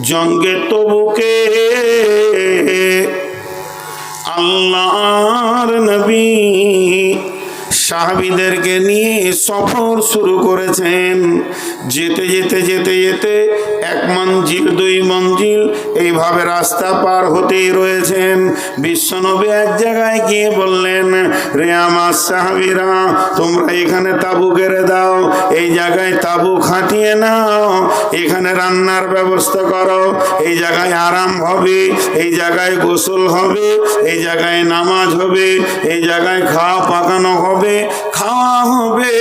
জঙ্গে তবুকে আল্লাহর নবী সাহাবীদেরকে নিয়ে সফর শুরু করেছেন। যেতে যেতে যেতে যেতে এক মঞ্জিল দুই মঞ্জিল এইভাবে রাস্তা পার হতেই রয়েছেন। বিশ্বনবী এক জায়গায় গিয়ে বললেন, রে আমার সাহাবীরা, তোমরা এখানে তাঁবু গেড়ে দাও, এই জায়গায় তাঁবু খাটিয়ে নাও, এখানে রান্নার ব্যবস্থা করো, এই জায়গায় আরাম হবে, এই জায়গায় গোসল হবে, এই জায়গায় নামাজ হবে, এই জায়গায় খাওয়া পাকানো হবে, খাওয়া হবে,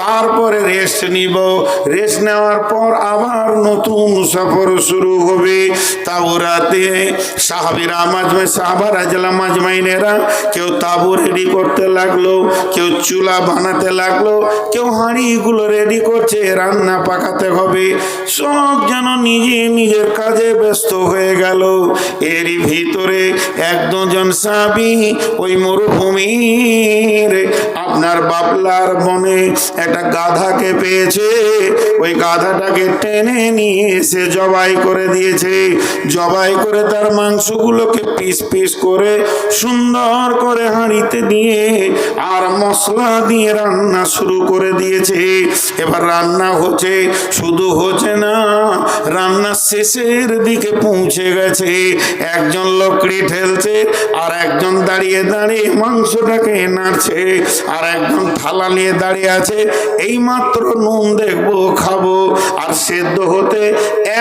তারপরে রেস্ট নিব, রেস্ট নেওয়ার পর আবার নতুন সফর শুরু হবে। তাওরাতে সাহাবীরা সাহাবারা মাজমাইনেরা কেউ তাবু রেডি করতে লাগলো, কেউ চুলা বানাতে লাগলো, কেউ হাঁড়িগুলো রেডি করছে, রান্না পাকাতে হবে, সব যেন নিজে নিজের কাজে ব্যস্ত হয়ে গেল। এরই ভিতরে এক দুজন সাহাবী ওই মরুভূমির আপনার বাবলার বনে একটা গাধাকে পেয়েছে, ওই গাধাটাকে টেনে নিয়ে এসে জবাই করে দিয়েছে। জবাই করে তার মাংসগুলোকে পিস পিস করে সুন্দর করে হাঁড়িতে দিয়ে আর মশলা দিয়ে রান্না শুরু করে দিয়েছে। এবার রান্না হচ্ছে, শুধু হচ্ছে না, রান্না শেষের দিকে পৌঁছে গেছে। একজন লকড়ি ঠেলছে, আর একজন দাঁড়িয়ে দাঁড়িয়ে মাংসটাকে নাড়ছে, আর একজন থালা নিয়ে দাঁড়িয়ে আছে, এই মাত্র নুন দেখবো খাবো, আর সেদ্ধ হতে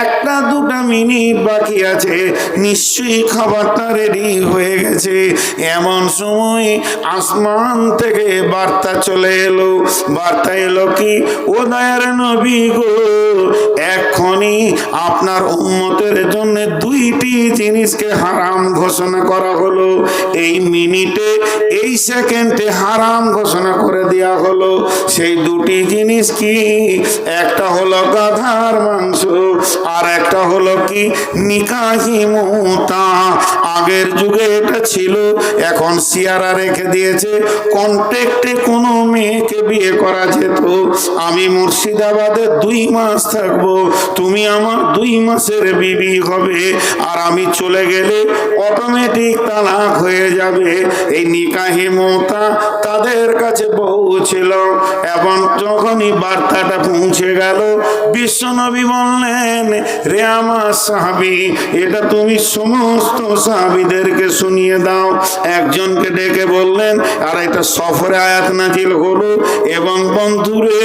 একটা দুটা মিনিট বাকি আছে, নিশ্চয়ই খাবারটা রেডি হয়ে গেছে। এমন সময় আসমান থেকে বার্তা চলে এলো। বার্তা এলো কি, ও দয়ার নবী গো, এক্ষুনি আপনার উম্মতের জন্য দুইটি জিনিসকে হারাম ঘোষণা করা হলো, এই মিনিটে এই সেকেন্ডে হারাম ঘোষণা করে দেয়া হলো। সেই দুটি জিনিস কি, একটা হলো গাধার মাংস, আর একটা হলো কি, নিকাহি মুতা। আগের যুগে এটা ছিল, এখন সিয়ারা রেখে দিয়েছে, কন্ট্যাক্টে কোনো মেয়েকে বিয়ে করা যেত। আমি মুর্শিদাবাদে 2 মাস থাকবো, তুমি আমার 2 মাসের বিবি হবে, আর আমি চলে গেলে অটোমেটিক তালাক হয়ে যাবে। এই নিকাহি মুতা তাদের কাছে বহু ছিল। এবং যখনই বার্তাটা পৌঁছে গেল, বিশ্বনবী বললেন, রে আমার সাহাবী, এটা তুমি সমস্ত সাহাবীদেরকে শুনিয়ে দাও। একজনকে ডেকে বললেন, আর এটা সফরে আয়াত নাজিল হলো। এবং বন্ধুরে,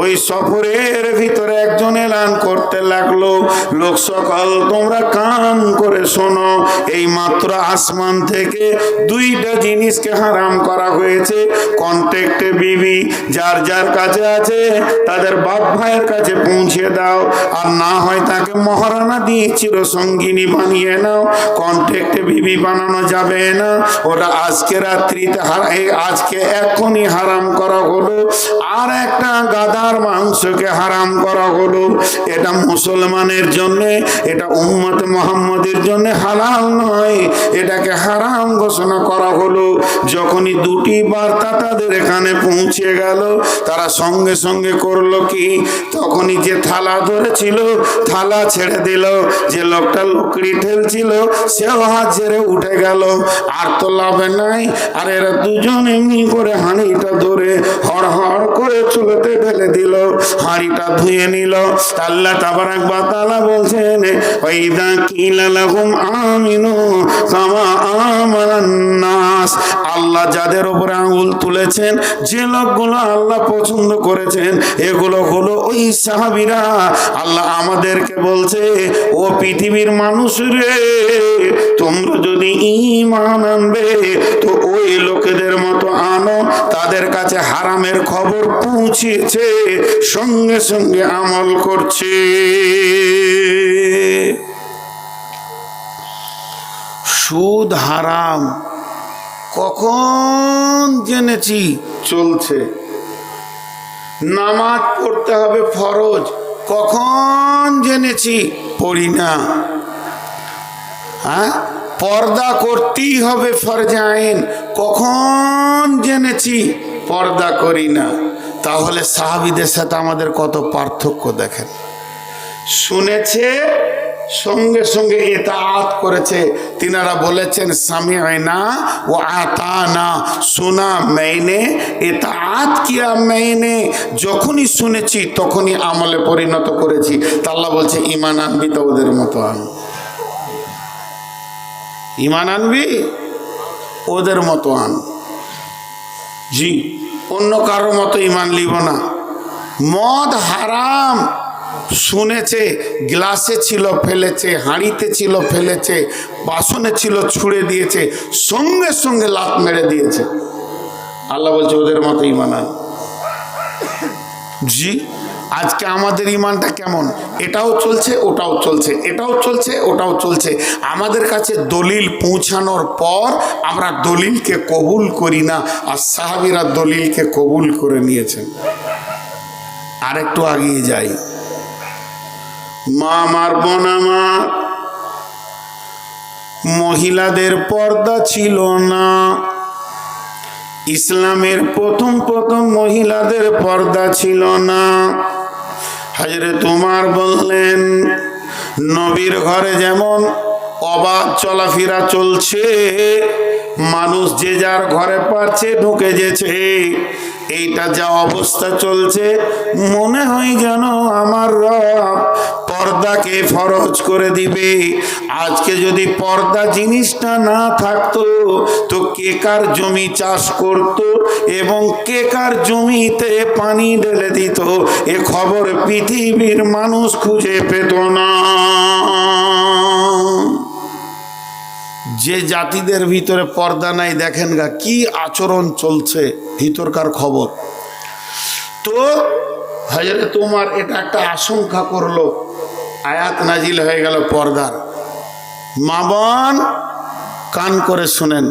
ওই সফরের ভিতরে একজন এলান করতে লাগলো, লোক সকল তোমরা কান করে শোনো, এই মাত্র আসমান থেকে 2টা জিনিসকে হারাম করা হয়েছে। কন্ট্যাক্টে বিবি যার যার কাছে আছে তাদের বাপ ভাইয়ের কাছে পৌঁছে দাও, আর না হয় তাকে মহারানা দিয়ে চিরসঙ্গিনী বানিয়ে নাও। কন্ট্যাক্টে বিবি বানানো যাবে না, ওটা আজকে রাত্রিতে আজকে এখনই হারাম করা হলো। আর একটা গাধার মাংসকে হারাম করা হলো। এটা মুসলমানের জন্য, এটা উম্মত মুহাম্মদের জন্য হালাল নয়, এটাকে হারাম ঘোষণা করা হলো। যখনই দুটি বার্তা তাদের এখানে পৌঁছে গেল, তারা সঙ্গে সঙ্গে করলো কি, তখনই যে থালা ধরেছিল থালা ছেড়ে দিল, যে লোকটা লকড়ি ঠেলছিল সেও হাত ছেড়ে উঠে গেল, আর তো লাভে নাই। আর এরা দুজন এমনি করে হাঁড়িটা ধরে হড় হড় করে চুলোতে ঢেলে দিল, হাঁড়িটা ধুয়ে নিল। আল্লাহ তাবারাক ওয়া তাআলা বলছেন, ওয়াইদা কিলা লাহুম আমিনু কামা আমানান নাস। আল্লাহ যাদের উপরে আঙুল তুলেছেন, যে লোকগুলো আল্লাহ পছন্দ করেছেন, এগুলো হলো ওই সাহাবীরা। আল্লাহ আমাদেরকে বলছে, ও পৃথিবীর মানুষ রে, তোমরা যদি ঈমান আনবে তো ওই লোকেদের মতো আনো, তাদের কাছে হারামের খবর পৌঁছেছে, সঙ্গে সঙ্গে আমল করছে। সুদ হারাম কখন জেনেছি, চলছে। নামাজ পড়তে হবে ফরজ, কখন জেনেছি, পড়ি না। হ্যাঁ, পর্দা করতেই হবে ফরজে আইন, কখন জেনেছি, পর্দা করি না। তাহলে সাহাবীদের সাথে আমাদের কত পার্থক্য দেখেন। শুনেছে সঙ্গে সঙ্গে ইতাআত করেছে। তিনারা বলেছেন সামি'না ওয়া আতানা, শোনা মেনে, ইতাআত কিয়া মেনে, যখনই শুনেছি তখনই আমলে পরিণত করেছি। তা আল্লাহ বলছে ঈমান আনবি তো ওদের মতো আন, ঈমান আনবি ওদের মতো আন। জি, অন্য কারোর মতো ঈমান লিব না। মদ হারাম শুনেছে, গ্লাসে ছিল ফেলেছে, হাঁড়িতে ছিল ফেলেছে, বাসনে ছিল ছুঁড়ে দিয়েছে, সঙ্গে সঙ্গে লাত মেরে দিয়েছে। আল্লাহ বলছে ওদের মতো ঈমান আন। জি, আজকে আমাদের ঈমানটা কেমন? এটাও চলছে ওটাও চলছে, এটাও চলছে ওটাও চলছে। আমাদের কাছে দলিল পৌঁছানোর পর আমরা দলিলকে কবুল করি না, আর সাহাবীরা দলিলকে কবুল করে নিয়েছেন। আরেকটু আগিয়ে যাই। মা আমার, বোন আমার, মহিলাদের পর্দা ছিল না। ইসলামের প্রথম প্রথম মহিলাদের পর্দা ছিল না। হযরত উমর বললেন, নবীর ঘরে যেমন অবাধ চলাফেরা চলছে, মানুষ যে যার ঘরে পারছে ঢুকে যেছে, এইটা যা অবস্থা চলছে, মনে হয় যেন আমার রব পর্দাকে ফরজ করে দিবে। আজকে যদি পর্দা জিনিসটা না থাকতো তো কে কার জমি চাষ করত এবং কে কার জমিতে পানি ঢেলে দিত, এ খবর পৃথিবীর মানুষ খুঁজে পেত না। যে জাতিদের ভিতরে পর্দা নাই, দেখেন গা কি আচরণ চলছে, ভিতরকার খবর। তো হযরত উমর এটা একটা আশঙ্কা করলো, আয়াত নাজিল হয়ে গেল পর্দার। মা বোন কান করে শুনেন,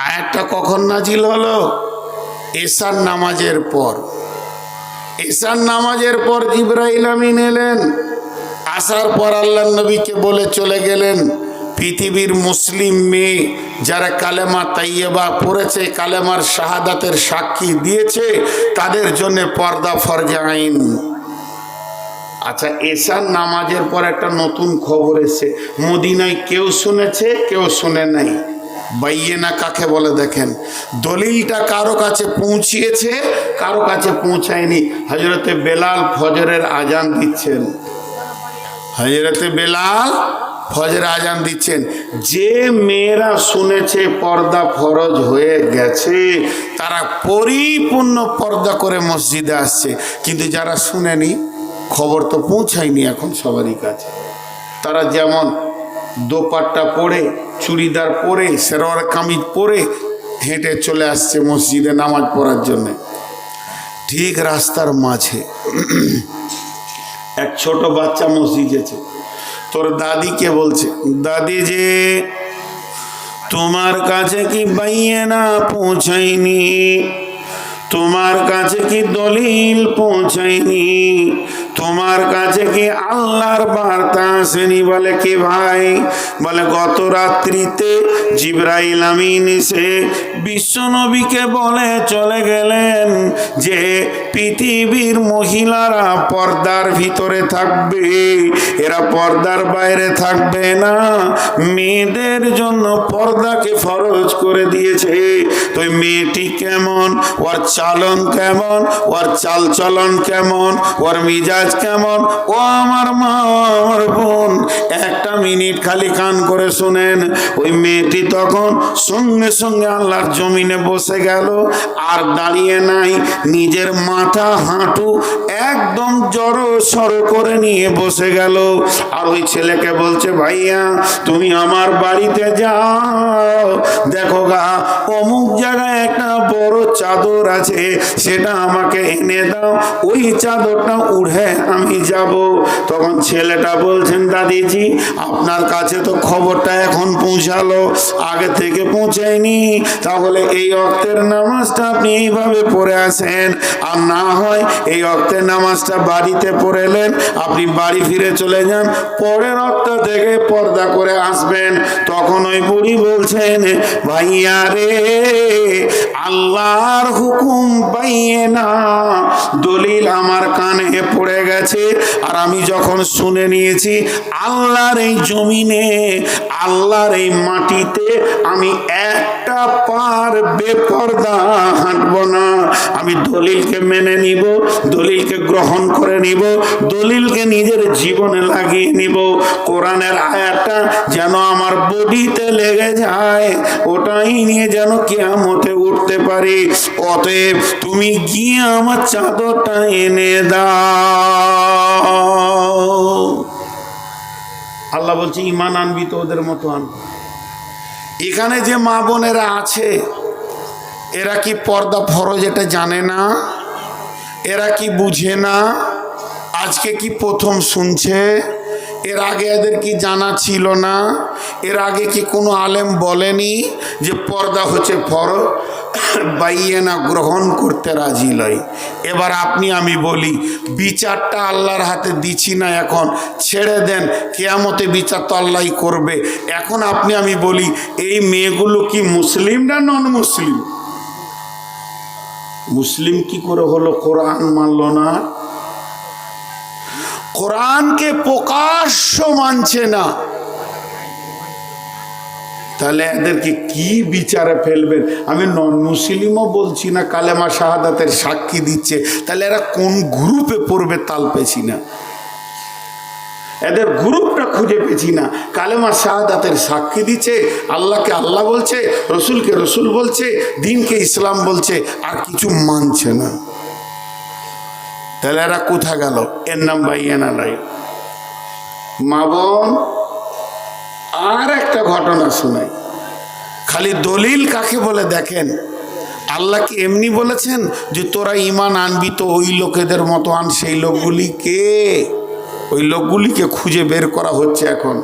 আয়াতটা কখন নাজিল হলো? এশার নামাজের পর। এশার নামাজের পর জিবরাইল আমিন এলেন, আসার পর আল্লাহর নবীকে বলে চলে গেলেন, পৃথিবীর মুসলিম মেয়ে যারা কালেমা তাইয়্যিবা পড়েছে, কালেমার শাহাদাতের সাক্ষী দিয়েছে, তাদের জন্য পর্দা ফরজে আইন। আচ্ছা, এশার নামাজের পর একটা নতুন খবর এসে, মদিনায় কেউ শুনেছে কেউ শুনে নাই। বাইয়েনা কাকে বলে দেখেন, দলিলটা কারো কাছে পৌঁছিয়েছে কারো কাছে পৌঁছায়নি। হযরতে বেলাল ফজরের আজান দিচ্ছেন, হযরতে বেলাল ফজর আজান দিচ্ছেন। যে মেয়েরা শুনেছে পর্দা ফরজ হয়ে গেছে, তারা পরিপূর্ণ পর্দা করে মসজিদে আসছে। কিন্তু যারা শুনেনি, খবর তো পৌঁছায়নি এখন সবারই কাছে, তারা যেমন দোপাট্টা পরে, চুড়িদার পরে, সেরওয়ার কামিজ পরে হেঁটে চলে আসছে মসজিদে নামাজ পড়ার জন্য। ঠিক রাস্তার মাঝে এক ছোট বাচ্চা মসজিদেছে, তোর দাদিকে বলছে, দাদি যে তোমার কাছে কি বাইয়েনা পৌঁছায়নি? তোমার কাছে কি দলিল পৌঁছায়নি? তোমার কাছে কি আল্লাহর বার্তা আসেনি? বলে কি ভাই? বলে গত রাত্রিতে জিবরাইল আমিন এসে বিশ্বনবীকে বলে চলে গেলেন যে পৃথিবীর মহিলারা পর্দার ভিতরে থাকবে, এরা পর্দার বাইরে থাকবে না। মেয়েদের জন্য পর্দাকে ফরজ করে দিয়েছে। তো মেয়েটি কেমন, ওর চালন কেমন, ওর চালচলন কেমন, ওর মিজাজ কেমন, ও আমার মা, আমার বোন, একটা মিনিট খালি কান করে শুনেন। ওই মেয়েটি তখন সঙ্গে সঙ্গে আল্লাহর জমিনে বসে গেল, আর দাঁড়িয়ে নাই, নিজের মাথা হাঁটু একদম জড়ো সড়ো করে নিয়ে বসে গেল। আর ওই ছেলেকে বলছে, ভাইয়া তুমি আমার বাড়িতে যাও, দেখো গা অমুক জায়গায় একটা বড় চাদর আছে, সেটা আমাকে এনে দাও, ওই চাদরটা উড়ে আমি যাব। তখন ছেলেটা বলছেন, দাদিজি আপনার কাছে তো খবরটা এখন পৌঁছালো, আগে থেকে পৌঁছায়নি, তাহলে এই ওয়াক্তের নামাজটা আপনি এইভাবে পড়ে আসেন, আর না হয় এই ওয়াক্তের নামাজটা বাড়িতে পড়েলেন, আপনি বাড়ি ফিরে চলে যান, পরের ওয়াক্ত থেকে পর্দা করে আসবেন। তখন ওই বুড়ি বলছেন, ভাইয়া রে আল্লাহর হুকুম পাইয়ে না, দলিল আমার কানে পড়ে গেছে। আর আমি যখন শুনে নিয়েছি আল্লাহর এই জমিনে, আল্লাহর এই মাটিতে আমি একটা পার বেপরদা হাঁটবো না। আমি দলিলকে মেনে নিব, দলিলকে গ্রহণ করে নিব, দলিলকে নিজের জীবনে লাগিয়ে নিব। কোরআনের আয়াতটা যেন আমার বডিতে লেগে যায়, ওটাই নিয়ে যেন কিয়ামতে উঠতে পারি। অতএব তুমি গিয়ে আমার চাদরটা এনে দাও। আল্লাহ বলছে ঈমান আনবি তো ওদের মতো আন। এখানে যে মা বোনেরা আছে এরা কি পর্দা ফরজ এটা জানে না? এরা কি বুঝে না? আজকে কি প্রথম শুনছে? এর আগে এদের কি জানা ছিল না? এর আগে কি কোনো আলেম বলেনি যে পর্দা হচ্ছে ফরজ? বাইয়ে না গ্রহণ করতে রাজি লয়। এবার আপনি আমি বলি বিচারটা আল্লাহর হাতে দিচ্ছি না, এখন ছেড়ে দেন, কিয়ামতে বিচার তো আল্লাহই করবে। এখন আপনি আমি বলি এই মেয়েগুলো কি মুসলিম না নন মুসলিম? মুসলিম কি করে হলো? কোরআন মানল না, কোরআনকে প্রকাশ্য মানছে না, তাহলে এদেরকে কি বিচারে ফেলবেন? আমি নন মুসলিমও বলছি না, কালেমা শাহাদাতের সাক্ষী দিচ্ছে, তাহলে এরা কোন গ্রুপে পড়বে তাল পেছি না। এদের গ্রুপটা খুঁজে পেছি না। কালেমা শাহাদাতের সাক্ষী দিচ্ছে, আল্লাহকে আল্লাহ বলছে, রসুলকে রসুল বলছে, দিনকে ইসলাম বলছে, আর কিছু মানছে না। তাহলে এরা কোথা গেল? এর নাম বাইয়ানা লাই। মা বোন, আর একটা ঘটনা শোনাই। খালি দলিল কাকে বলে দেখেন। আল্লাহ কি এমনি বলেছেন যে তোরা ঈমান আনবি তো ওই লোকেদের মতো আন? সেই লোকগুলি কে? ওই লোকগুলিকে খুঁজে বের করা হচ্ছে এখন।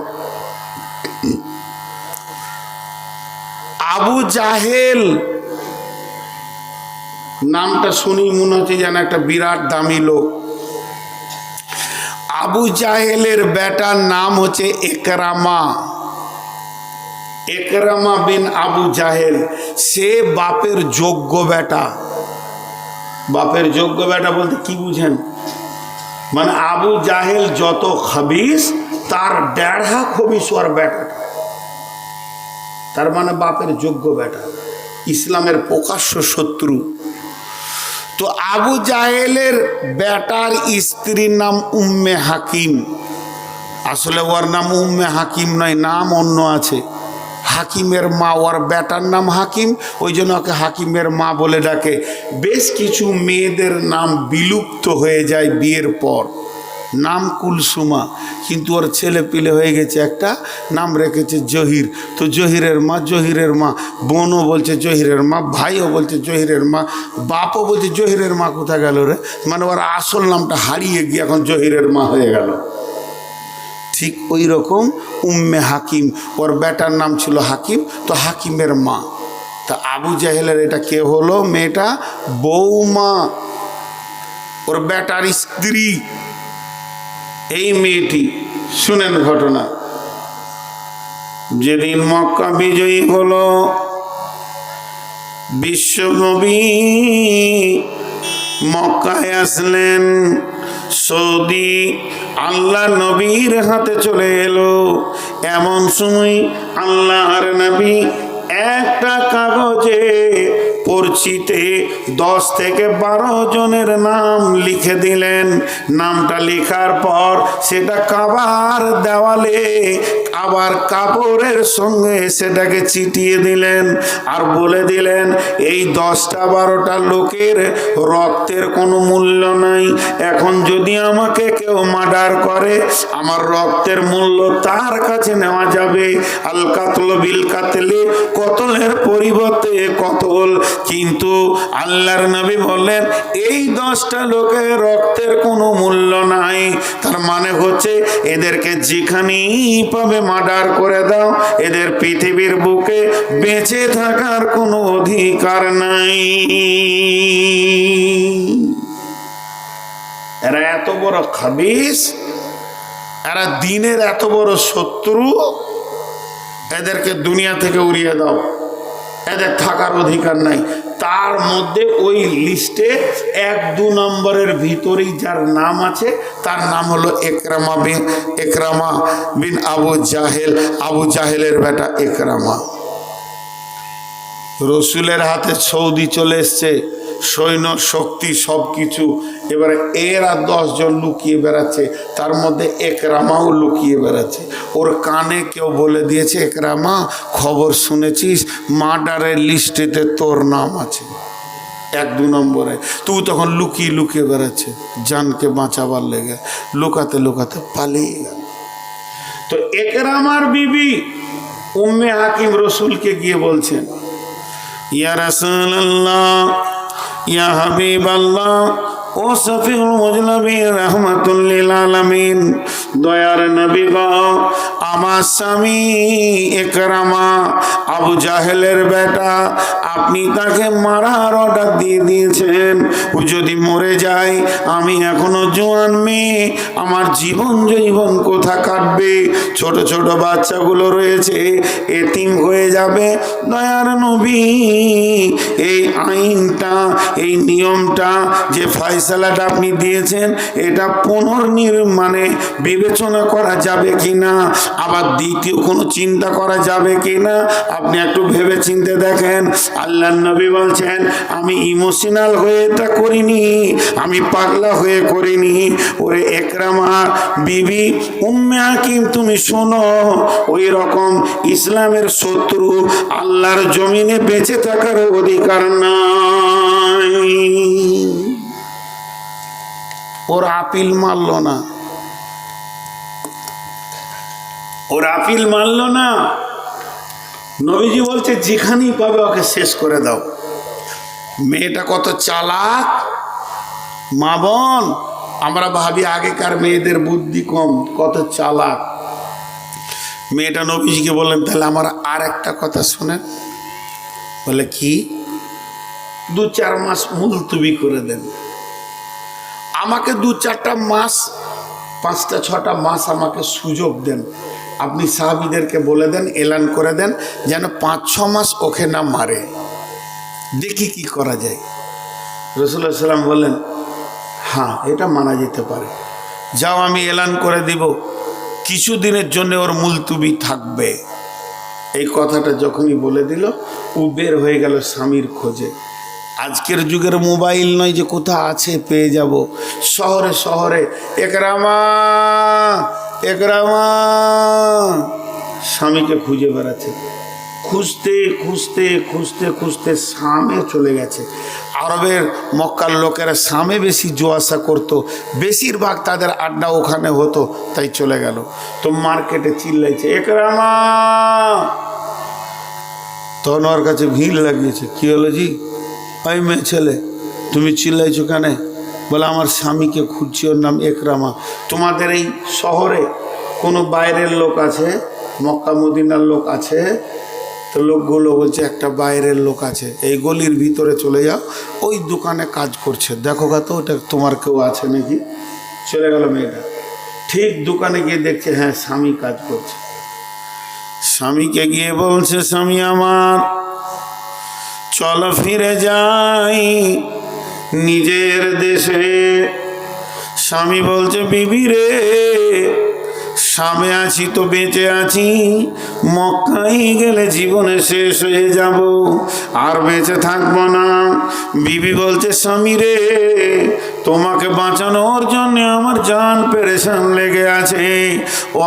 আবু জাহেল নামটা শুনি মনে হচ্ছে যেন একটা বিরাট দামি লোক। আবু জাহেলের বেটার নাম হচ্ছে একরামা। একরামা বিন আবু জাহেল, সে বাপের যোগ্য বেটা। বাপের যোগ্য বেটা বলতে কি বুঝেন? মানে আবু জাহেল যত খবিস তার 1.5 খবিস ওর বেটা, তার মানে বাপের যোগ্য বেটা, ইসলামের প্রকাশ্য শত্রু। তো আবু জাহেলের বেটার স্ত্রীর নাম উম্মে হাকিম। আসলে ওর নাম উম্মে হাকিম নয়, নাম অন্য আছে। হাকিমের মা, ওর বেটার নাম হাকিম, ওই জন্য ওকে হাকিমের মা বলে ডাকে। বেশ কিছু মেয়েদের নাম বিলুপ্ত হয়ে যায় বিয়ের পর, নাম কুলসুমা, কিন্তু ওর ছেলে পিলে হয়ে গেছে, একটা নাম রেখেছে জহির। তো জহিরের মা, জহিরের মা, বোনও বলছে জহিরের মা, ভাইও বলছে জহিরের মা, বাপও বলছে জহিরের মা কোথায় গেল রে? মানে ওর আসল নামটা হারিয়ে গিয়ে এখন জহিরের মা হয়ে গেল। ঠিক ওই রকম উম্মে হাকিম, ওর বেটার নাম ছিল হাকিম, তো হাকিমের মা। তা আবু জাহেলের এটা কে হলো? মেয়েটা বৌমা, ওর বেটার স্ত্রী এই মেয়েটি। শুনেন ঘটনা। যেদিন মক্কা বিজয়ী হলো, বিশ্বনবী মক্কায় আসলেন, সৌদি আল্লাহ নবীর হাতে চলে এলো। এমন সময় আল্লাহর নবী একটা কাগজে পরিচিতে 10 থেকে 12 জনের নাম লিখে দিলেন। নামটা লেখার পর সেটা কাবার দেওয়ালে আবার কাপড়ের সঙ্গে সেটাকে চিটিয়ে দিলেন, আর বলে দিলেন এই 10টা-12টা লোকের রক্তের কোনো মূল্য নাই। এখন যদি আমাকে কেউ মার্ডার করে, আমার রক্তের মূল্য তার কাছে নেওয়া যাবে। আল কাতল বিল কাতলে, কতলের পরিবর্তে কতল। কিন্তু আল্লাহর নবী বললেন এই 10টা লোকের রক্তের কোনো মূল্য নাই। তার মানে হচ্ছে এদেরকে যেখানেই পাবে মার্ডার করে দাও, এদের পৃথিবীর বুকে বেঁচে থাকার কোনো অধিকার নাই। এরা এত বড় খাবিস, এরা দিনের এত বড় শত্রু, এদেরকে দুনিয়া থেকে উড়িয়ে দাও, এদের থাকার অধিকার নাই। তার মধ্যে ওই লিস্টে 1-2 নম্বরের ভিতরেই যার নাম আছে তার নাম হলো একরামা বিন আবু জাহেল, আবু জাহেলের বেটা একরামা। রসুলের হাতে সৌদি চলে এসছে, সৈন্য শক্তি সব কিছু। এবারে এরা 10 জন লুকিয়ে বেড়াচ্ছে, তার মধ্যে একরামাও লুকিয়ে বেড়াচ্ছে। ওর কানে কেউ বলে দিয়েছে, একরামা খবর শুনেছিস মার্ডারের লিস্টেতে তোর নাম আছে 1-2 নম্বরে। তুই তখন লুকিয়ে লুকিয়ে বেড়াচ্ছে জানকে বাঁচাবার লেগে, লুকাতে লুকাতে পালিয়ে গেল। তো একরামার বিবি উম্মে হাকিম রসুলকে গিয়ে বলছেন, ইয়া রাসূলুল্লাহ, ইয়া হাবিবাল্লাহ, ও শফিউল মুজনাবিন রাহমাতুল লিল আলামিন, দয়ার নবী গো, আমার স্বামী একরামা আবু জাহেলের বেটা, আপনি তাকে মারার অর্ডার দিয়ে দিয়েছেন। ও যদি মরে যায়, আমি এখনো জোয়ান মেয়ে, আমার জীবন কোথা কাটবে? ছোট ছোট বাচ্চাগুলো রয়েছে, এতিম হয়ে যাবে। দয়ার নবী, এই আইনটা, এই নিয়মটা, যে ফয়সালাটা আপনি দিয়েছেন, এটা পুনর্নির্মাণে বিবেচনা করা যাবে কিনা, আবার দ্বিতীয় কোনো চিন্তা করা যাবে কিনা, আপনি একটু ভেবে চিন্তে দেখেন। আল্লাহর নবী বলছেন, আমি ইমোশনাল হয়ে এটা করিনি, আমি পাগলা হয়ে করিনি। ওরে একরামা বিবি উম্মে হাকিম, তুমি শোনো, ওই রকম ইসলামের শত্রু আল্লাহর জমিনে বেঁচে থাকার অধিকার নাই। ওর আপিল মানল না, ওর আপিল মানল না। নবীজি বলছে, যেখানেই পাবে ওকে শেষ করে দাও। মেয়েটা কত চালাক মা বোন, আমরা ভাবি আগেকার মেয়েদের বুদ্ধি কম, কত চালাক। মেয়েটা নবীজিকে বললেন, তাহলে আমার আর একটা কথা শোনেন। বলে কি? 2-4 মাস মুলতবি করে দেন, আমাকে 2-4টা মাস, 5টা-6টা মাস আমাকে সুযোগ দেন। আপনি সাহাবীদেরকে বলে দেন, এলান করে দেন, যেন 5-6 মাস ওকে না মারে, দেখি কি করা যায়। রাসূলুল্লাহ সাল্লাল্লাহু আলাইহি ওয়াসাল্লাম বললেন, হ্যাঁ এটা মানা যেতে পারে, যাও আমি এলান করে দিব, কিছুদিনের জন্য ওর মুলতবি থাকবে। এই কথাটা যখনই বলে দিল, ও বের হয়ে গেল স্বামীর খোঁজে। আজকের যুগের মোবাইল নয় যে কোথা আছে পেয়ে যাব, শহরে শহরে একরামা একরামা স্বামীকে খুঁজে বেড়াচ্ছে। খুঁজতে খুঁজতে খুঁজতে খুঁজতে শামে চলে গেছে। আরবের মক্কার লোকেরা শামে বেশি জোয়াশা করতো, বেশিরভাগ তাদের আড্ডা ওখানে হতো, তাই চলে গেল। তো মার্কেটে চিল্লাইছে, একরামা। তখন ওর কাছে ভিড় লাগিয়েছে। কি হলো জি? ওই মেয়ে ছেলে, তুমি চিল্লাইছো কেন? বলে, আমার স্বামীকে খুঁজছি, ওর নাম একরামা। তোমাদের এই শহরে কোনো বাইরের লোক আছে? মক্কা মদিনার লোক আছে? তো লোকগুলো বলছে, একটা বাইরের লোক আছে, এই গলির ভিতরে চলে যাও, ওই দোকানে কাজ করছে, দেখো গা তো ওটা তোমার কেউ আছে নাকি। চলে গেল মেয়েটা, ঠিক দোকানে গিয়ে দেখছে, হ্যাঁ স্বামী কাজ করছে। স্বামীকে গিয়ে বলছে, স্বামী আমার, চলো ফিরে যাই নিজের দেশে। স্বামী বলছে, বিবি রে, স্বামী আছি তো বেঁচে আছি, মক্কায় গেলে জীবনে শেষ হয়ে যাব, আর বেঁচে থাকবো না। বিবি বলছে, স্বামী রে, তোমাকে বাঁচানোর জন্য আমার জান পেরেশান লেগে আছে,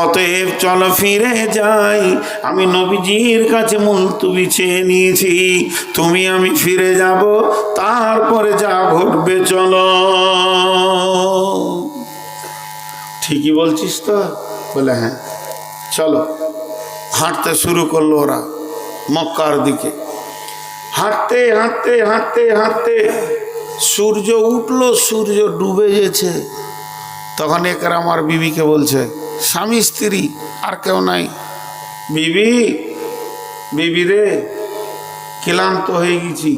অতএব চলো ফিরে যাই। আমি নবীজির কাছে মুলতবি চেয়ে নিয়েছি, তুমি আমি ফিরে যাব, তারপরে যা ঘটবে চলো। ঠিকই বলছিস তো? বলে, হ্যাঁ চলো। হাঁটতে শুরু করলো ওরা মক্কার দিকে। হাঁটতে হাঁটতে হাঁটতে হাঁটতে সূর্য উঠলো, সূর্য ডুবে গেছে। তখন একরামার বিবিকে বলছে, স্বামী স্ত্রী আর কেউ নাই, বিবি, বিবি রে, ক্লান্ত হয়ে গেছি,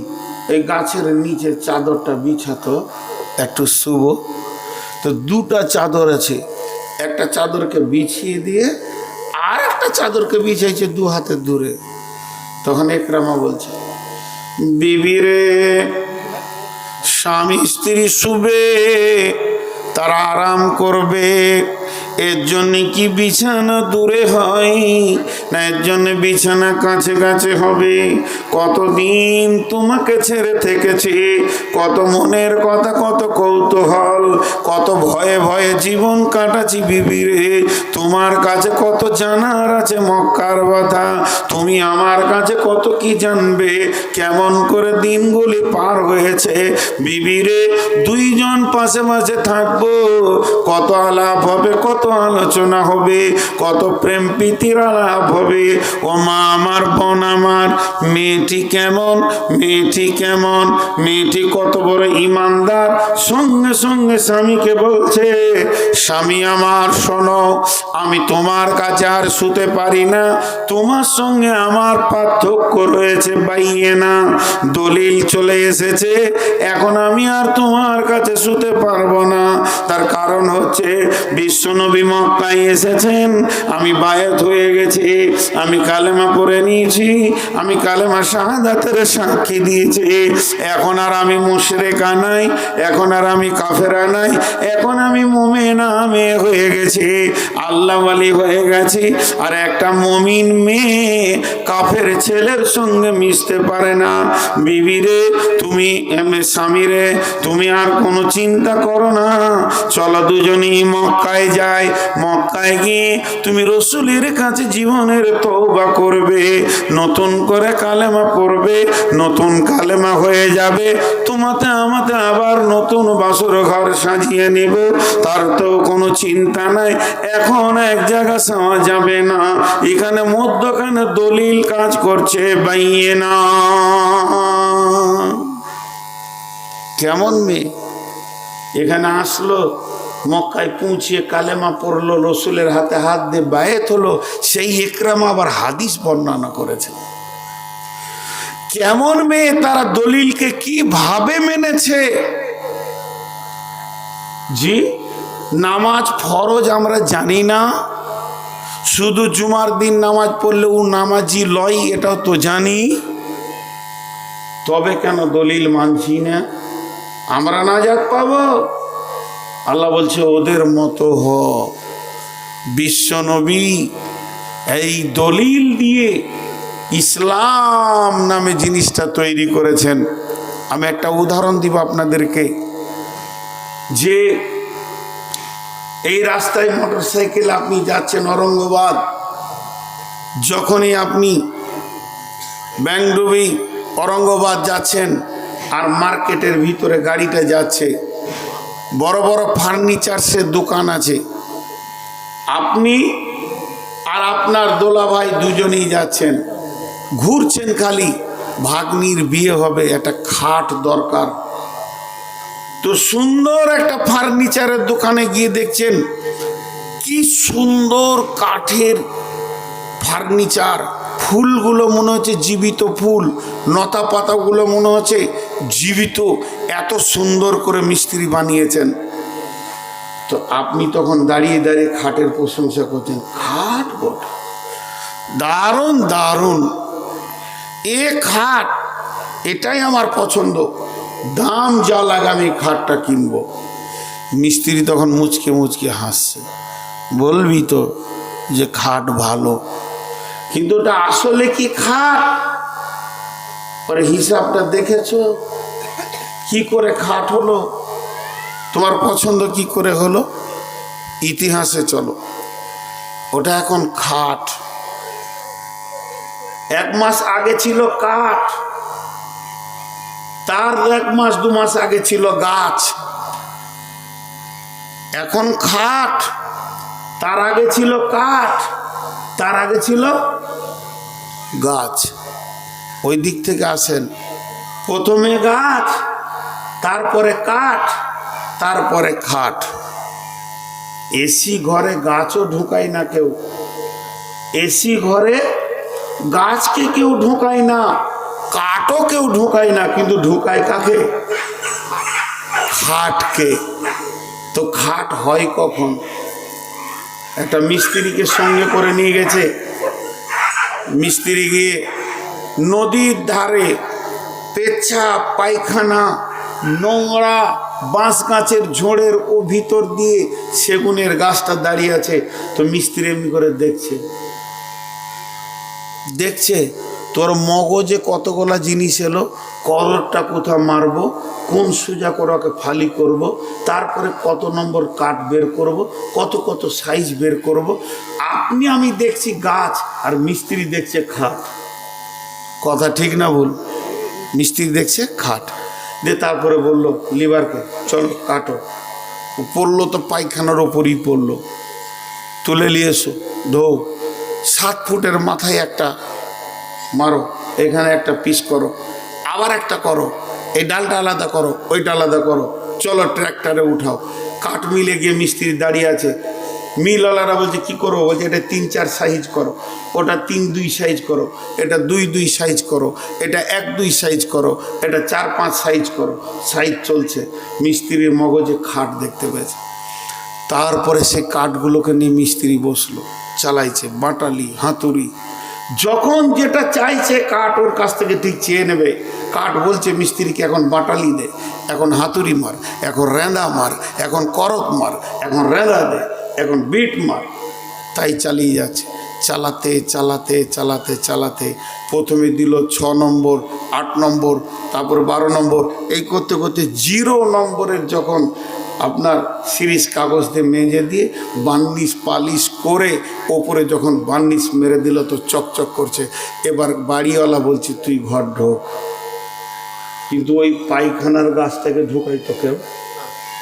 এই গাছের নিচে চাদরটা বিছাতো, একটু শুভ। তো 2টা চাদর আছে, একটা চাদরকে বিছিয়ে দিয়ে আর একটা চাদরকে বিছাইছে 2 হাতের দূরে। তখন একরামা বলছে, বিবিরে, স্বামী স্ত্রী শুবে, তারা আরাম করবে, এর জন্য কি বিছানা দূরে হয় না, এর জন্য বিছানা কাছে কাছে হবে? কতদিন তোমাকে ছেড়ে থেকেছি, কত মনের কথা, কত কৌতূহল, কত ভয়ে ভয়ে জীবন কাটাচ্ছি বিবিরে। তোমার কাছে কত জানার আছে মক্কার কথা, তুমি আমার কাছে কত কি জানবে, কেমন করে দিনগুলি পার হয়েছে বিবিরে। দুইজন পাশে পাশে থাকবো, কত আলাপ হবে, কত আলোচনা হবে, কত প্রেম প্রীতির আলাপ হবে। ও মা আমার, বোন আমার, মেয়েটি কেমন, মেয়েটি কেমন, মেয়েটি কত বড় ইমানদার। সঙ্গে সঙ্গে স্বামীকে বলছে, স্বামী আমার শোনো, আমি তোমার কাছে আর শুতে পারি না, তোমার সঙ্গে আমার পার্থক্য রয়েছে বাইয়ে না, দলিল চলে এসেছে, এখন আমি আর তোমার কাছে শুতে পারবো না। তার কারণ হচ্ছে বিশ্বনবী মক্কায় এসেছেন, আমি বায়াত হয়ে গেছি, আমি কালেমা পড়ে নিয়েছি, আমি কালেমা শাহাদাতের সাক্ষী দিয়েছি, এখন আর আমি মুশরিকা নাই, এখন আর আমি কাফেরা নাই, এখন আমি মুমিনা মেয়ে হয়ে গেছি, আল্লাহ ওয়ালি হয়ে গেছি। আর একটা মুমিন মেয়ে কাফের ছেলের সঙ্গে মিশতে পারে না। বিবিরে, তুমি স্বামীরে, তুমি আর কোনো চিন্তা করো না, চলো দুজনেই মক্কায় যাই, মক্কায় গিয়ে তুমি রসুলের কাছে জীবনের তওবা করবে, নতুন করে কালেমা পড়বে, নতুন কালেমা হয়ে যাবে, তোমাতে আমাতে আবার নতুন বাসর ঘর সাজিয়ে নেব, তার তো কোনো চিন্তা নাই। এখন এক জায়গা যাওয়া যাবে না, এখানে মধ্যখানে দলিল কাজ করছে বাইয়ে না। কেমন মেয়ে এখানে আসলো, মক্কায় পৌঁছিয়ে কালেমা পড়লো, রসুলের হাতে হাত দিয়ে বায়েত হলো, সেই ইকরামা আবার হাদিস বর্ণনা করেছে। কেমন মেয়ে, তারা দলিলকে কিভাবে মেনেছে। জি, নামাজ ফরজ আমরা জানি না, শুধু জুমার দিন নামাজ পড়লে ও নামাজি লয়, এটাও তো জানি, তবে কেন দলিল মানছি না? আমরা নাজাত পাবো? আল্লাহ বলছে ওদের মতো হ। বিশ্বনবী এই দলিল দিয়ে ইসলাম নামে জিনিসটা তৈরি করেছেন। আমি একটা উদাহরণ দিব আপনাদেরকে, যে এই রাস্তায় মোটরসাইকেল আপনি যাচ্ছেন ঔরঙ্গাবাদ, যখনই আপনি ব্যাংডুবি ঔরঙ্গাবাদ যাচ্ছেন আর মার্কেটের ভিতরে গাড়িটা যাচ্ছে, বড় বড় ফার্নিচার্সের দোকান আছে, আপনি আর আপনার দোলাভাই দুজনেই যাচ্ছেন, ঘুরছেন, খালি ভাগ্নির বিয়ে হবে, একটা খাট দরকার, তো সুন্দর একটা ফার্নিচারের দোকানে গিয়ে দেখছেন কি সুন্দর কাঠের ফার্নিচার, ফুলগুলো মনে হচ্ছে জীবিত ফুল, লতা পাতাগুলো মনে হচ্ছে জীবিত, এত সুন্দর করে মিস্ত্রি বানিয়েছেন। তো আপনি তখন দাঁড়িয়ে দাঁড়িয়ে খাটের প্রশংসা করছেন, খাট বটে, দারুণ দারুণ, এ খাট, এটাই আমার পছন্দ, দাম যা লাগে আমি খাটটা কিনবো। মিস্ত্রি তখন মুচকে মুচকে হাসছে, বলবি তো যে খাট ভালো, কিন্তু ওটা আসলে কি খাট? পরে হিসাবটা দেখেছো কি করে খাট হলো, তোমার পছন্দ কি করে হলো? ইতিহাসে চলো, ওটা এখন খাট, 1 মাস আগে ছিল কাঠ, তার 1 মাস 2 মাস আগে ছিল গাছ, এখন খাট, তার আগে ছিল কাঠ, তার আগে ছিল গাছ। ওই দিক থেকে আসেন, প্রথমে গাছ, তারপরে কাঠ, তারপরে খাট। এসি ঘরে গাছও ঢুকায় না কেউ, এসি ঘরে গাছকে কেউ ঢুকায় না, কাঠও কেউ ঢুকায় না, কিন্তু ঢুকায় কাকে? খাটকে। তো খাট হয় কখন? একটা মিস্ত্রিকে সঙ্গে করে নিয়ে গেছে, মিস্ত্রি গিয়ে নদীর ধারে পেচ্ছাপ পায়খানা নোংরা বাঁশ গাছের ঝোড়ের ও ভিতর দিয়ে সেগুনের গাছটা দাঁড়িয়ে আছে। তো মিস্ত্রি এমনি করে দেখছে তোর মগজে কতগুলা জিনিস এলো, করটা কোথা মারবো, কোন সোজা করে ওকে ফালি করব, তারপরে কত নম্বর কাঠ বের করব, কত সাইজ বের করব। আপনি আমি দেখছি গাছ আর মিস্ত্রি দেখছে খাট। কথা ঠিক না ভুল? মিস্ত্রি দেখছে খাট দিয়ে তারপরে বলল লিভারকে চলো কাটো। পড়লো তো পায়খানার ওপরই পড়লো, তুলে নিয়ে এসো ধো। 7 ফুটের মাথায় একটা মারো, এখানে একটা পিস করো, আবার একটা করো, এই ডালটা আলাদা করো, ওইটা আলাদা করো, চলো ট্র্যাক্টরে উঠাও। কাঠ মিলে গিয়ে মিস্ত্রি দাঁড়িয়ে আছে। মিলওয়ালারা বলছে কী করো? বলছে এটা 3-4 সাইজ করো, ওটা 3-2 সাইজ করো, এটা 2-2 সাইজ করো, এটা 1-2 সাইজ করো, এটা 4-5 সাইজ করো। সাইজ চলছে। মিস্ত্রির মগজে খাট দেখতে পেয়েছে। তারপরে সে কাঠগুলোকে নিয়ে মিস্ত্রি বসলো, চালাইছে বাটালি হাতুড়ি। যখন যেটা চাইছে কাঠ ওর কাছ থেকে ঠিক চেয়ে নেবে। কাঠ বলছে মিস্ত্রিকে এখন বাটালি দে, এখন হাতুড়ি মার, এখন রেঁদা মার, এখন করক মার, এখন রেঁদা দে, এখন বিট মার। তাই চালিয়ে যাচ্ছে। চালাতে চালাতে চালাতে চালাতে প্রথমে দিল 6 নম্বর, 8 নম্বর, তারপর 12 নম্বর, এই করতে করতে 0 নম্বরের যখন আপনার সিরিজ কাগজ দিয়ে মেজে দিয়ে বার্নিশ পালিশ করে ওপরে যখন বার্নিশ মেরে দিল তো চকচক করছে। এবার বাড়িওয়ালা বলছে তুই ঘর ঢোক। কিন্তু ওই পায়খানার গাছটাকে ঢোকাই তো কেউ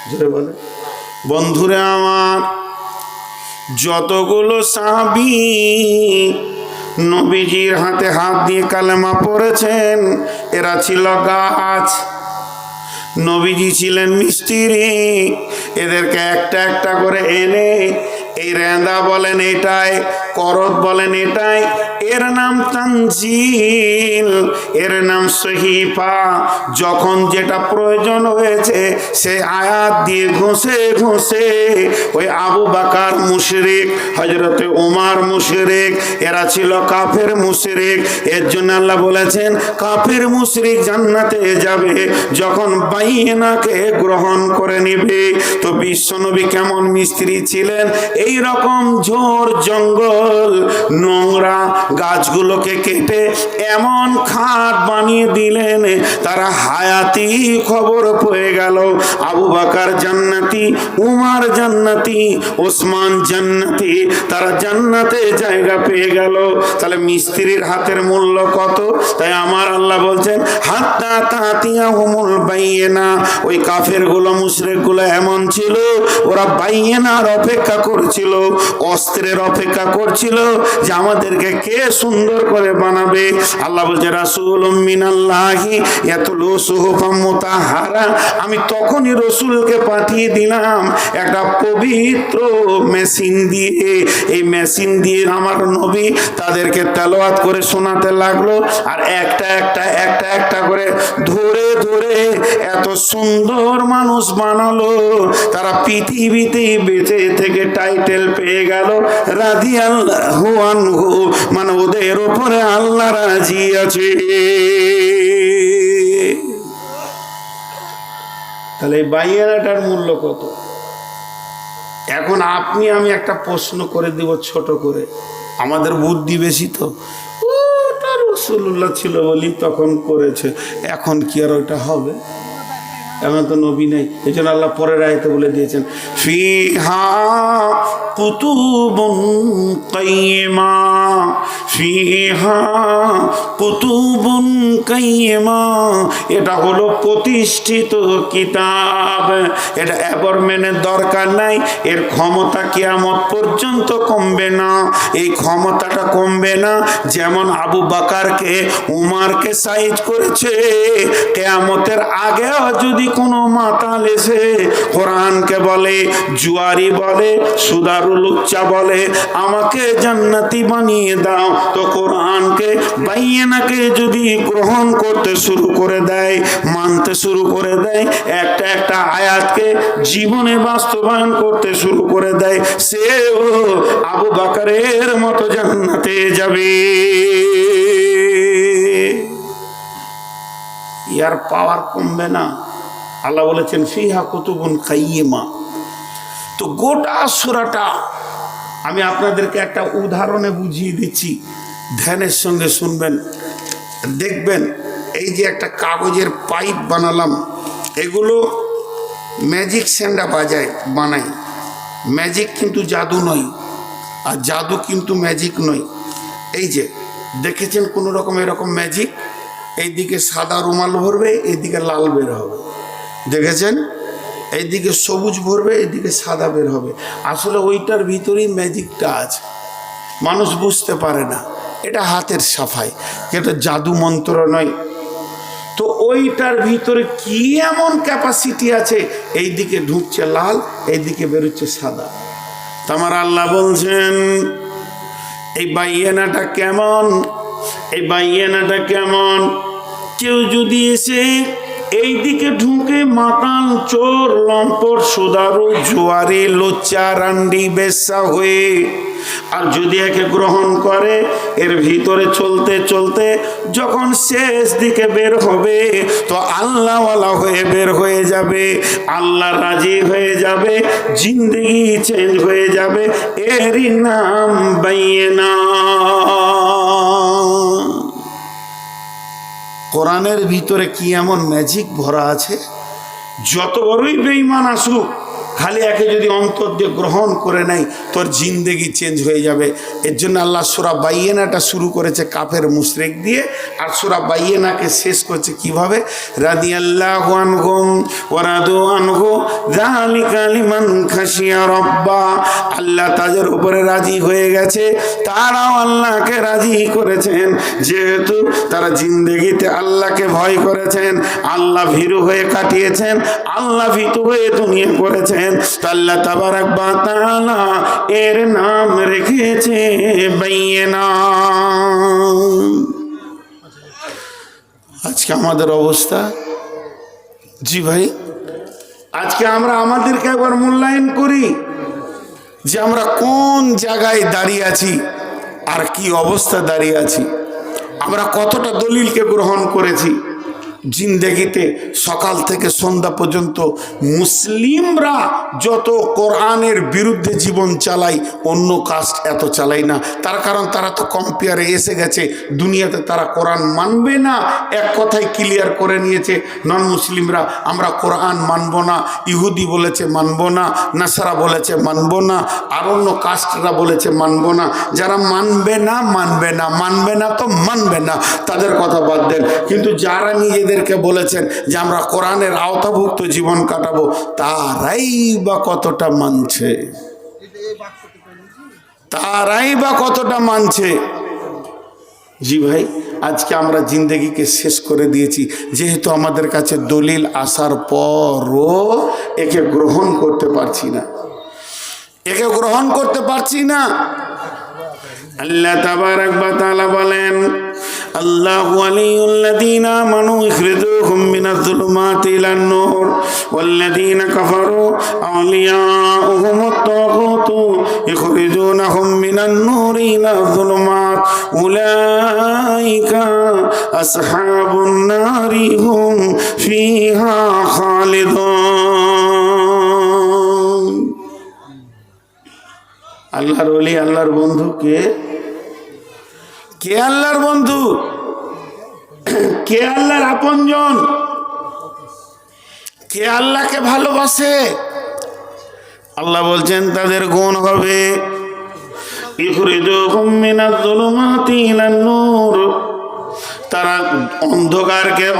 জোরে বলে। বন্ধুরে আমার, যতগুলো সাহাবী নবীজির হাতে হাত দিয়ে কালেমা পড়েছেন এরা ছিল গাছ, নবীজি ছিলেন মিস্ত্রি। এদেরকে একটা একটা করে এনে এই রেঁদা বলেন এটাই, করত বলেন এটাই, এর নাম তানজিল, এর নাম সহিফা। যখন যেটা প্রয়োজন হয়েছে সে আয়াত দিয়ে ঘষে ঘষে ওই আবু বকর মুশরিক, হযরতে ওমর মুশরিক, এরা ছিল কাফের মুশরিক। এর জন্য আল্লাহ বলেছেন কাফের মুশরিক জান্নাতে যাবে যখন বাইনাকে গ্রহণ করে নিবে। তো বিশ্বনবী কেমন মিস্ত্রি ছিলেন? এই রকম ঝোড় জঙ্গল নোংরা গাছগুলোকে কেটে এমন খাট বানিয়ে দিলেন তারা হায়াতি খবর পেয়ে গেল। আবু বকর জান্নাতি, উমর জান্নাতি, ওসমান জান্নাতি, তারা জান্নাতে জায়গা পেয়ে গেল। তাহলে মিস্ত্রির হাতের মূল্য কত? তাই আমার আল্লাহ বলছেন হাত্তা তাতিয়াহুমুল বাইয়িনা। ওই কাফের গুলো মুশরিক গুলো এমন ছিল, ওরা বাইয়িনার অপেক্ষা করছিল, অস্ত্রের অপেক্ষা করছিল যে আমাদেরকে কে সুন্দর করে বানাবে। আল্লাহ বলছে রাসূলুম মিনাল্লাহি ইয়াতলু সুহুফাম মুতাহহারা। আমি তখনই রসুলকে পাঠিয়ে দিলাম একটা পবিত্র মেশিন দিয়ে। এই মেশিন দিয়ে আমার নবী তাদেরকে তেলাওয়াত করে শোনাতে লাগলো, আর একটা একটা একটা একটা করে ধরে ধরে এত সুন্দর মানুষ বানালো তারা পৃথিবীতে বেঁচে থেকে টাইটেল পেয়ে গেল রাদিয়াল্লাহু আনহু, মানে ওদের উপরে আল্লাহ রাজি আছে। তাহলে এই বাইয়ানাটার মূল্য কত? এখন আপনি আমি একটা প্রশ্ন করে দিব ছোট করে, আমাদের বুদ্ধি বেশি তো, ওটা রাসূলুল্লাহ ছিল বলি তখন করেছে, এখন কি আর ওটা হবে? এমন তো নবী নেই। এই জন্য আল্লাহ পরের আয়াতে বলে দিয়েছেন ফিহা কুতুবুন কাইয়্যিমা, ফিহা কুতুবুন কাইয়্যিমা। এটা হলো প্রতিষ্ঠিত কিতাব, এটা অ্যাবরমেন্টের দরকার নাই, এর ক্ষমতা কিয়ামত পর্যন্ত কমবে না। এই ক্ষমতাটা কমবে না যেমন আবু বকরকে উমরকে সাইজ করেছে, কিয়ামতের আগেও যদি কোনো মাতাল এসে কোরআনকে বলে, জুয়ারি বলে, সুদারুল উচ্চা বলে আমাকে জান্নাতি বানিয়ে দাও, তো কোরআনকে বাইয়ানাকে যদি গ্রহণ করতে শুরু করে দেয়, মানতে শুরু করে দেয়, একটা একটা আয়াতকে জীবনে বাস্তবায়ন করতে শুরু করে দেয়, সেও আবু বকরের মতো জান্নাতে যাবে। ইয়ার পাওয়ার কমবে না। আল্লাহ বলেছেন ফিহা কুতুবুন কাইয়্যিমা। তো গোটা সূরাটা আমি আপনাদেরকে একটা উদাহরণে বুঝিয়ে দিচ্ছি, ধ্যানের সঙ্গে শুনবেন। দেখবেন এই যে একটা কাগজের পাইপ বানালাম, এগুলো ম্যাজিক স্যান্ডা বানাই। ম্যাজিক কিন্তু জাদু নয়, আর জাদু কিন্তু ম্যাজিক নয়। এই যে দেখেছেন কোনো রকম এরকম ম্যাজিক, এইদিকে সাদা রুমাল ভরবে, এইদিকে লাল বের হবে, দেখেছেন? এইদিকে সবুজ ভরবে, এইদিকে সাদা বের হবে। আসলে ওইটার ভিতরেই ম্যাজিকটা আছে, মানুষ বুঝতে পারে না। এটা হাতের সাফাই, এটা জাদু মন্ত্র নয়। তো ওইটার ভিতরে কি এমন ক্যাপাসিটি আছে, এইদিকে ঢুকছে লাল, এইদিকে বেরোচ্ছে সাদা। তোমার আল্লাহ বলছেন এই বাইয়ানাটা কেমন, এই বাইয়ানাটা কেমন, কেউ যদি এসে এইদিকে ঢুকে মাতাল, চোর, লম্পট, সুদারু, জুয়ারি, লোচ্চা, রান্ডি, বেশ্যা হয়ে, আর যদি একে গ্রহণ করে, এর ভিতরে চলতে চলতে যখন শেষ দিকে বের হবে তো আল্লাহওয়ালা হয়ে বের হয়ে যাবে, আল্লাহ রাজি হয়ে যাবে, জিন্দেগি চেঞ্জ হয়ে যাবে। এরই নাম বাইয়ানা। কোরআনের ভিতরে কি এমন ম্যাজিক ভরা আছে, যত বড়ই বেঈমান আসুক, খালি একে যদি অন্তর দিয়ে গ্রহণ করে নেয় তোর জিন্দেগি চেঞ্জ হয়ে যাবে। এর জন্য আল্লাহ সূরা বাইয়ানাটা শুরু করেছে কাফের মুশরিক দিয়ে, আর সূরা বাইয়ানাকে শেষ করছে কিভাবে, রাদিয়াল্লাহু আনহুম ওয়া রাদু আনহু যালিকা লিমান খাশিয়া রাব্বা। আল্লাহ তাদের উপরে রাজি হয়ে গেছে, তারাও আল্লাহকে রাজি করেছেন, যেহেতু তারা জিন্দেগিতে আল্লাহকে ভয় করেছেন, আল্লাহ ভীরু হয়ে কাটিয়েছেন, আল্লাহ ভীতু হয়ে দুনিয়া করেছেন। আল্লাহ তাবারাক ওয়া তাআলা এর নাম রেখেছে বাইয়ানা। আজকে আমাদের অবস্থা, জি ভাই, আজকে আমরা আমাদেরকে একবার মূল্যায়ন করি যে আমরা কোন জায়গায় দাঁড়িয়ে আছি আর কি অবস্থা দাঁড়িয়ে আছি। আমরা কতটা দলিলকে গ্রহণ করেছি জিন্দেগিতে। সকাল থেকে সন্ধ্যা পর্যন্ত মুসলিমরা যত কোরআনের বিরুদ্ধে জীবন চালায়, অন্য কাস্ট এত চালায় না। তার কারণ তারা তো কম্পেয়ারে এসে গেছে, দুনিয়াতে তারা কোরআন মানবে না, এক কথায় ক্লিয়ার করে নিয়েছে। নন মুসলিমরা আমরা কোরআন মানব না, ইহুদি বলেছে মানব না, নাসারা বলেছে মানব না, আর অন্য কাস্টরা বলেছে মানব না। যারা মানবে না মানবে না, মানবে না তো মানবে না, তাদের কথা বাদ দেন। কিন্তু যারা নিজেদের বলেছেন যে আমরা কোরআনের আওতাভুক্ত জীবন কাটাবো, তারাই বা কতটা মানছে, তারাই বা কতটা মানছে। জি ভাই, আজকে আমরা জিন্দেগিকে শেষ করে দিয়েছি, যেহেতু আমাদের কাছে দলিল আসার পরও একে গ্রহণ করতে পারছি না, একে গ্রহণ করতে পারছি না। আল্লাহ তাবারাক ওয়া তাআলা বলেন, আল্লাহু ওয়ালিয়ুল্লাযীনা আমানু ইখরিজুহুম মিনাজ-যুলুমাতি ইলান-নূর ওয়াল্লাযীনা কাফারু আওলিয়াউহুমুত তাগুতু ইখরিজুনাহুম মিনান-নূরি ইলায-যুলুমাত উলাইকা আসহাবুন নারি হুম ফিহা খালিদুন। আল্লাহর ওলি, আল্লাহর বন্ধু কে? কে আল্লাহর বন্ধু? কে আল্লাহর আপনজন? কে আল্লাহকে ভালোবাসে? আল্লাহ বলছেন তাদের গুণ হবে ইখরিজুহুম মিনাজ-যুলুমাতি ইলান-নূর, তারা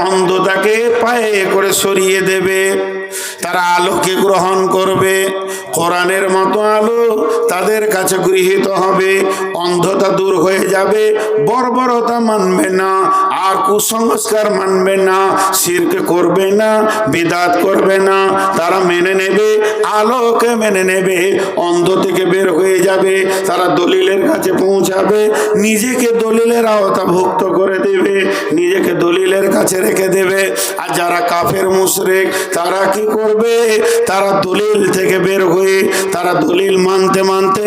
অন্ধতাকে পায়ে করে সরিয়ে দেবে, তারা আলোকে গ্রহণ করবে। কোরআনের মতো আলো তাদের কাছে গৃহীত হবে, অন্ধতা দূর হয়ে যাবে, বর্বরতা মানবে না, আর কুসংস্কার মানবে না, শিরক করবে না, বিদআত করবে না, তারা মেনে নেবে, আলোকে মেনে নেবে, অন্ধ থেকে বের হয়ে যাবে, তারা দলিলের কাছে পৌঁছাবে, নিজেকে দলিলের আওতাভুক্ত করে দেবে, নিজেকে দলিলের কাছে রেখে দেবে। আর যারা কাফের মুশরিক, তারা কি করবে? তারা দলিল থেকে বের হয়ে হয়ে তারা দলিল মানতে মানতে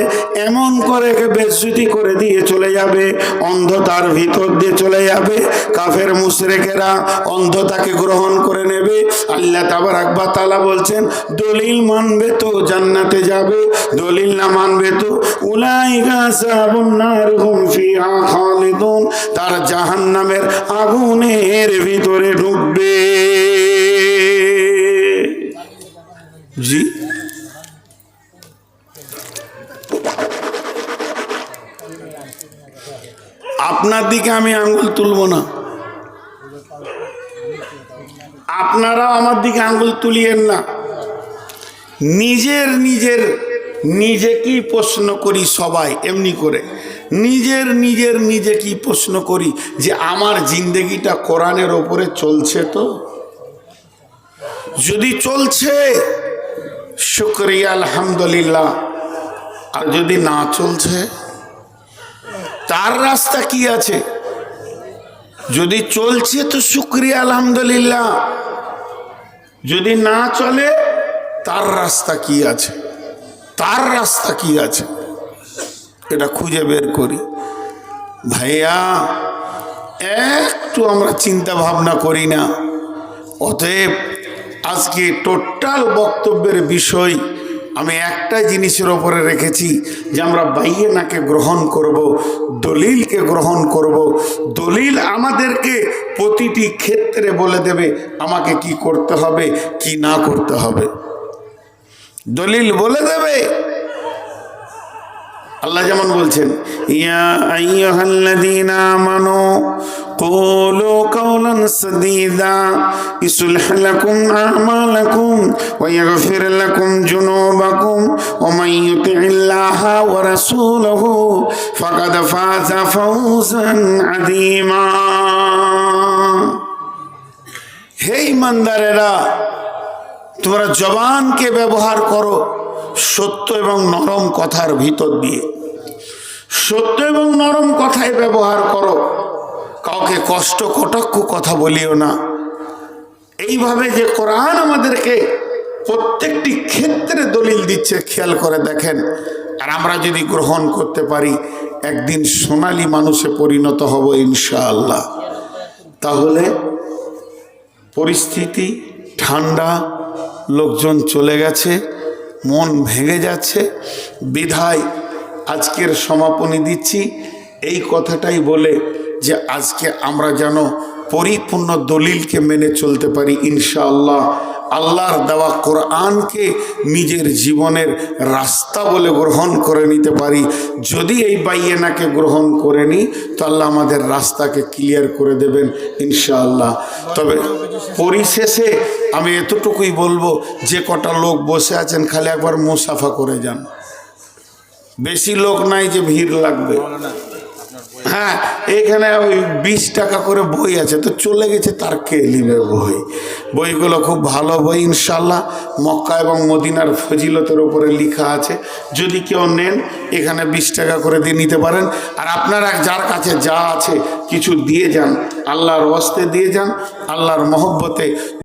এমন করে বেজ্জতি করে দিয়ে চলে যাবে, অন্ধতার ভিতর দিয়ে চলে যাবে। কাফের মুশরিকেরা অন্ধতাকে গ্রহণ করে নেবে। আল্লাহ তাবারাক ওয়া তাআলা বলছেন, দলিল মানবে তো জান্নাতে যাবে, দলিল না মানবে তো উলাইকা আসহাবুন নার হুম ফিহা খালিদুন, তারা জাহান্নামের আগুনের ভিতরে ঢুকবে। জি, আপনার দিকে আমি আঙ্গুল তুলব না, আপনারাও আমার দিকে আঙ্গুল তুলিয়েন না। নিজেকেই প্রশ্ন করি সবাই এমনি করে, নিজেকেই প্রশ্ন করি যে আমার জিন্দেগিটা কোরআনের ওপরে চলছে তো? যদি চলছে শুকরিয়া আলহামদুলিল্লাহ, আর যদি না চলছে তার রাস্তা কি আছে? যদি চলছে তো শুকরিয়া আলহামদুলিল্লাহ, যদি না চলে তার রাস্তা কি আছে? তার রাস্তা কি আছে এটা খুঁজে বের করি। ভাইয়া, একটু আমরা চিন্তা ভাবনা করি না। অতএব আজকে টোটাল বক্তব্যের বিষয় আমি একটা জিনিসের ওপরে রেখেছি যে আমরা বাইয়েনাকে গ্রহণ করব, দলিলকে গ্রহণ করব। দলিল আমাদেরকে প্রতিটি ক্ষেত্রে বলে দেবে আমাকে কি করতে হবে, কি না করতে হবে। দলিল বলে দেবে। আল্লাহ যেমন বলছেন, ইয়া আইয়ুহাল্লাযীনা আমানু কুলু কাওলান সাদীদা ইসলিহ লাকুম আমালাকুম ওয়া ইয়াগফির লাকুম যুনুবাকুম ওয়া মান ইউতি'িল্লাহা ওয়া রাসূলাহু ফাকাদ ফাযা ফাওজান আযীমা। হে ঈমানদারেরা, তোমরা জবানকে ব্যবহার করো সত্য এবং নরম কথার ভিতর দিয়ে, সত্য এবং নরম কথায় ব্যবহার করো, কাউকে কষ্ট কটাক্ষ কথা বলিও না। এইভাবে যে কোরআন আমাদেরকে প্রত্যেকটি ক্ষেত্রে দলিল দিচ্ছে, খেয়াল করে দেখেন। আর আমরা যদি গ্রহণ করতে পারি একদিন সোনালী মানুষে পরিণত হব ইনশাআল্লাহ। তাহলে পরিস্থিতি ঠান্ডা, লোকজন চলে গেছে, মন ভেঙে যাচ্ছে, বিধায় আজকের সমাপনী দিচ্ছি এই কথাটাই বলে যে আজকে আমরা যেন পরিপূর্ণ দলিলকে মেনে চলতে পারি ইনশাআল্লাহ। আল্লাহর দেওয়া কোরআনকে নিজের জীবনের রাস্তা বলে গ্রহণ করে নিতে পারি। যদি এই বাইয়েনাকে গ্রহণ করে নিই তো আল্লাহ আমাদের রাস্তাকে ক্লিয়ার করে দেবেন ইনশাআল্লাহ। তবে পরিশেষে আমি এতটুকুই বলবো, যে কটা লোক বসে আছেন খালি একবার মুসাফা করে যান। বেশি লোক নাই যে ভিড় লাগবে। হ্যাঁ, এখানে ওই 20 টাকা করে বই আছে, তো চলে গেছে তার কে নিবে বই? বইগুলো খুব ভালো বই ইনশাল্লাহ, মক্কা এবং মদিনার ফজিলতের উপরে লেখা আছে। যদি কেউ নেন এখানে 20 টাকা করে দিয়ে নিতে পারেন। আর আপনারা যার কাছে যা আছে কিছু দিয়ে যান, আল্লাহর ওয়াস্তে দিয়ে যান, আল্লাহর মহব্বতে।